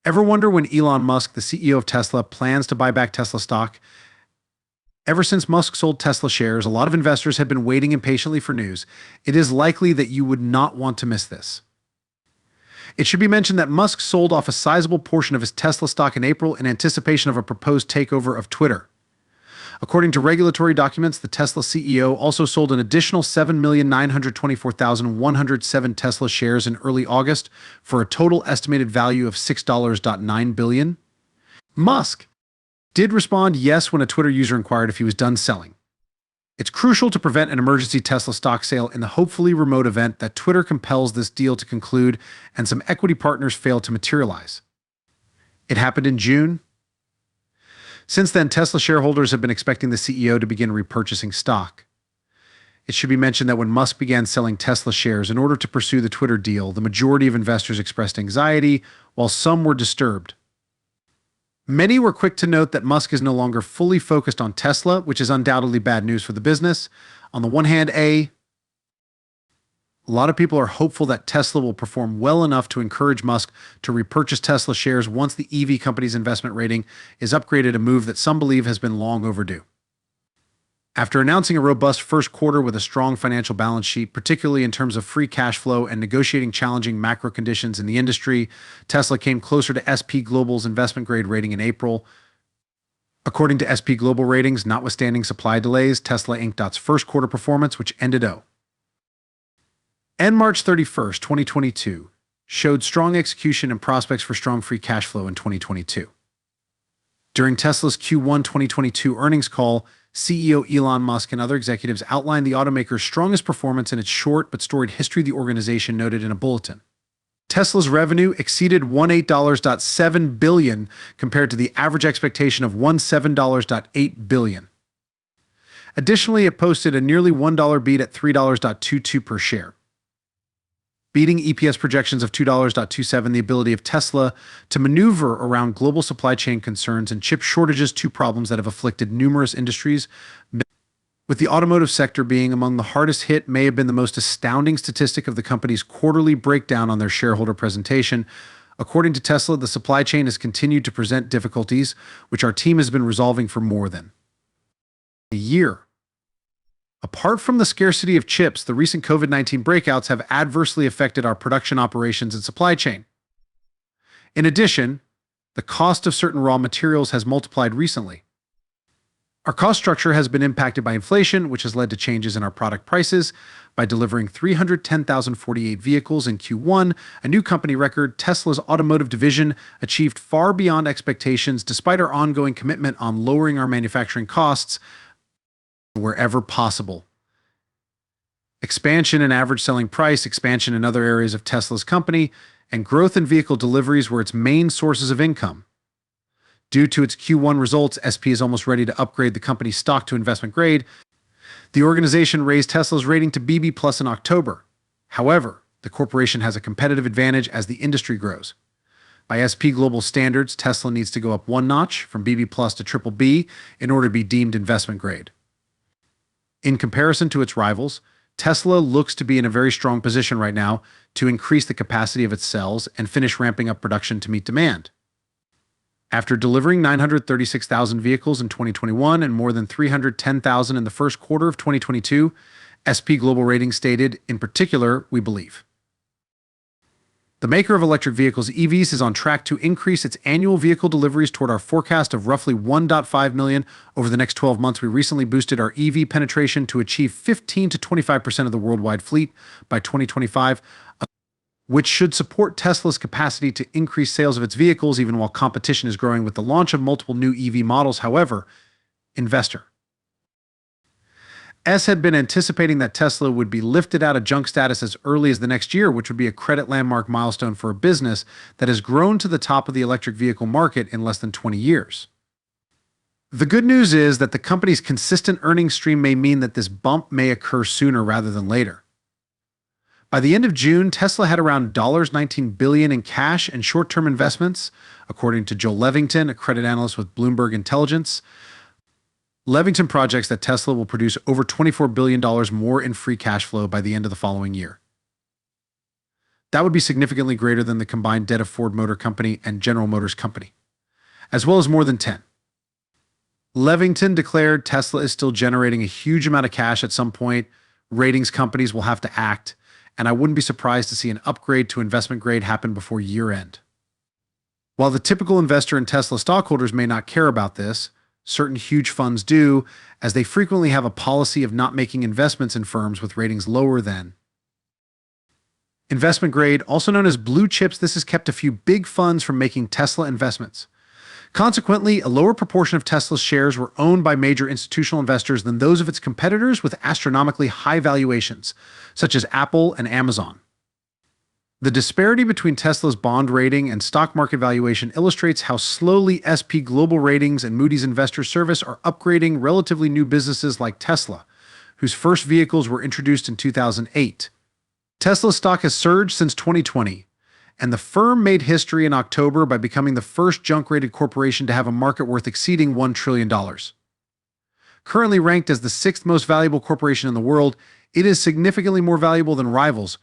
Ever wonder when Elon Musk, the CEO of Tesla, plans to buy back Tesla stock? Ever since Musk sold Tesla shares, a lot of investors have been waiting impatiently for news. It is likely that you would not want to miss this. It should be mentioned that Musk sold off a sizable portion of his Tesla stock in April in anticipation of a proposed takeover of Twitter. According to regulatory documents, the Tesla CEO also sold an additional 7,924,107 Tesla shares in early August for a total estimated value of $6.9 billion. Musk did respond yes when a Twitter user inquired if he was done selling. It's crucial to prevent an emergency Tesla stock sale in the hopefully remote event that Twitter compels this deal to conclude and some equity partners fail to materialize. It happened in June. Since then, Tesla shareholders have been expecting the CEO to begin repurchasing stock. It should be mentioned that when Musk began selling Tesla shares in order to pursue the Twitter deal, the majority of investors expressed anxiety, while some were disturbed. Many were quick to note that Musk is no longer fully focused on Tesla, which is undoubtedly bad news for the business. On the one hand, a lot of people are hopeful that Tesla will perform well enough to encourage Musk to repurchase Tesla shares once the EV company's investment rating is upgraded, a move that some believe has been long overdue. After announcing a robust first quarter with a strong financial balance sheet, particularly in terms of free cash flow and negotiating challenging macro conditions in the industry, Tesla came closer to S&P Global's investment grade rating in April. According to S&P Global ratings, notwithstanding supply delays, Tesla Inc.'s first quarter performance, which ended March 31st, 2022, showed strong execution and prospects for strong free cash flow in 2022. During Tesla's Q1 2022 earnings call, CEO Elon Musk and other executives outlined the automaker's strongest performance in its short but storied history, the organization noted in a bulletin. Tesla's revenue exceeded $18.7 billion compared to the average expectation of $17.8 billion. Additionally, it posted a nearly $1 beat at $3.22 per share. Beating EPS projections of $2.27, the ability of Tesla to maneuver around global supply chain concerns and chip shortages, two problems that have afflicted numerous industries, with the automotive sector being among the hardest hit, may have been the most astounding statistic of the company's quarterly breakdown on their shareholder presentation. According to Tesla, the supply chain has continued to present difficulties, which our team has been resolving for more than a year. Apart from the scarcity of chips, the recent COVID-19 breakouts have adversely affected our production operations and supply chain. In addition, the cost of certain raw materials has multiplied recently. Our cost structure has been impacted by inflation, which has led to changes in our product prices. By delivering 310,048 vehicles in Q1, a new company record, Tesla's automotive division achieved far beyond expectations despite our ongoing commitment on lowering our manufacturing costs wherever possible. Expansion in average selling price, expansion in other areas of Tesla's company, and growth in vehicle deliveries were its main sources of income. Due to its Q1 results, SP is almost ready to upgrade the company's stock to investment grade. The organization raised Tesla's rating to BB+ in October. However, the corporation has a competitive advantage as the industry grows. By SP Global standards, Tesla needs to go up one notch from BB+ to BBB in order to be deemed investment grade. In comparison to its rivals, Tesla looks to be in a very strong position right now to increase the capacity of its cells and finish ramping up production to meet demand. After delivering 936,000 vehicles in 2021 and more than 310,000 in the first quarter of 2022, SP Global Ratings stated, in particular, we believe the maker of electric vehicles, EVs, is on track to increase its annual vehicle deliveries toward our forecast of roughly 1.5 million over the next 12 months. We recently boosted our EV penetration to achieve 15 to 25% of the worldwide fleet by 2025, which should support Tesla's capacity to increase sales of its vehicles even while competition is growing with the launch of multiple new EV models. However, investor S had been anticipating that Tesla would be lifted out of junk status as early as the next year, which would be a credit landmark milestone for a business that has grown to the top of the electric vehicle market in less than 20 years. The good news is that the company's consistent earnings stream may mean that this bump may occur sooner rather than later. By the end of June, Tesla had around $19 billion in cash and short-term investments, according to Joel Levington, a credit analyst with Bloomberg Intelligence. Levington projects that Tesla will produce over $24 billion more in free cash flow by the end of the following year. That would be significantly greater than the combined debt of Ford Motor Company and General Motors Company, as well as more than 10. Levington declared Tesla is still generating a huge amount of cash at some point. Ratings companies will have to act, and I wouldn't be surprised to see an upgrade to investment grade happen before year end. While the typical investor and Tesla stockholders may not care about this, certain huge funds do, as they frequently have a policy of not making investments in firms with ratings lower than investment grade, also known as blue chips. This has kept a few big funds from making Tesla investments. Consequently, a lower proportion of Tesla's shares were owned by major institutional investors than those of its competitors with astronomically high valuations, such as Apple and Amazon. The disparity between Tesla's bond rating and stock market valuation illustrates how slowly S&P Global Ratings and Moody's Investor Service are upgrading relatively new businesses like Tesla, whose first vehicles were introduced in 2008. Tesla's stock has surged since 2020, and the firm made history in October by becoming the first junk-rated corporation to have a market worth exceeding $1 trillion. Currently ranked as the sixth most valuable corporation in the world, it is significantly more valuable than rivals,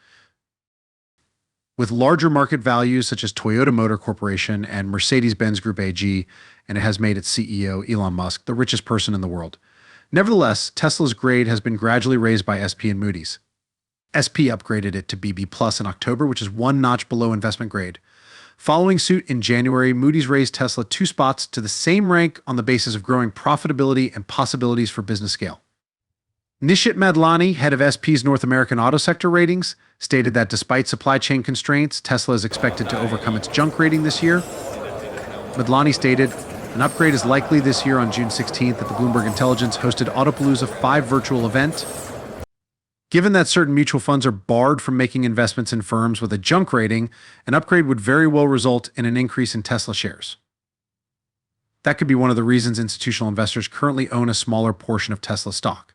with larger market values such as Toyota Motor Corporation and Mercedes-Benz Group AG, and it has made its CEO, Elon Musk, the richest person in the world. Nevertheless, Tesla's grade has been gradually raised by S&P and Moody's. S&P upgraded it to BB+ in October, which is one notch below investment grade. Following suit in January, Moody's raised Tesla 2 spots to the same rank on the basis of growing profitability and possibilities for business scale. Nishit Madlani, head of S&P's North American auto sector ratings, stated that despite supply chain constraints, Tesla is expected to overcome its junk rating this year. Madlani stated, an upgrade is likely this year on June 16th at the Bloomberg Intelligence hosted Autopalooza 5 virtual event. Given that certain mutual funds are barred from making investments in firms with a junk rating, an upgrade would very well result in an increase in Tesla shares. That could be one of the reasons institutional investors currently own a smaller portion of Tesla stock.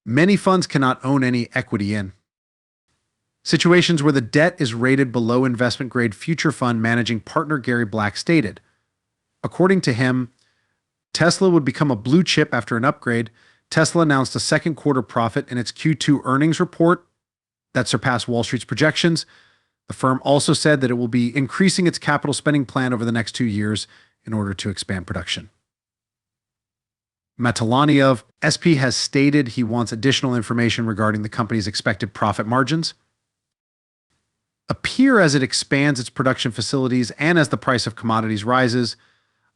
Many funds cannot own any equity in situations where the debt is rated below investment grade. Future fund managing partner Gary Black stated, according to him, Tesla would become a blue chip after an upgrade. Tesla announced a second quarter profit in its Q2 earnings report that surpassed Wall Street's projections. The firm also said that it will be increasing its capital spending plan over the next 2 years in order to expand production. Matalani of SP has stated he wants additional information regarding the company's expected profit margins appear as it expands its production facilities and as the price of commodities rises.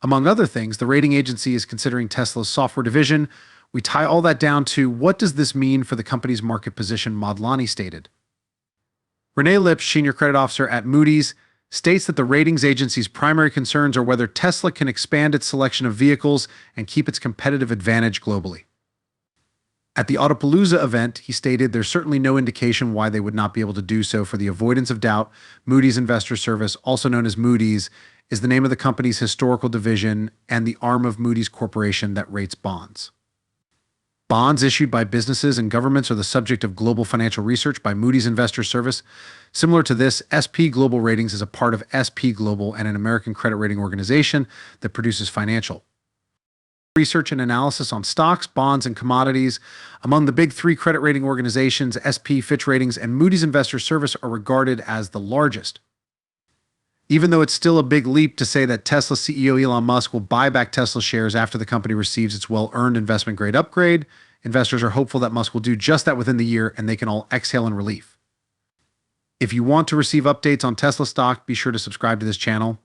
Among other things, the rating agency is considering Tesla's software division. We tie all that down to what does this mean for the company's market position, Madlani stated. Renee Lipsch, senior credit officer at Moody's, states that the ratings agency's primary concerns are whether Tesla can expand its selection of vehicles and keep its competitive advantage globally. At the Autopalooza event, he stated there's certainly no indication why they would not be able to do so. For the avoidance of doubt, Moody's Investor Service, also known as Moody's, is the name of the company's historical division and the arm of Moody's Corporation that rates bonds. Bonds issued by businesses and governments are the subject of global financial research by Moody's Investor Service. Similar to this, S&P Global Ratings is a part of S&P Global and an American credit rating organization that produces financial research and analysis on stocks, bonds, and commodities. Among the big 3 credit rating organizations, S&P, Fitch Ratings, and Moody's Investor Service are regarded as the largest. Even though it's still a big leap to say that Tesla CEO Elon Musk will buy back Tesla shares after the company receives its well-earned investment-grade upgrade, investors are hopeful that Musk will do just that within the year and they can all exhale in relief. If you want to receive updates on Tesla stock, be sure to subscribe to this channel.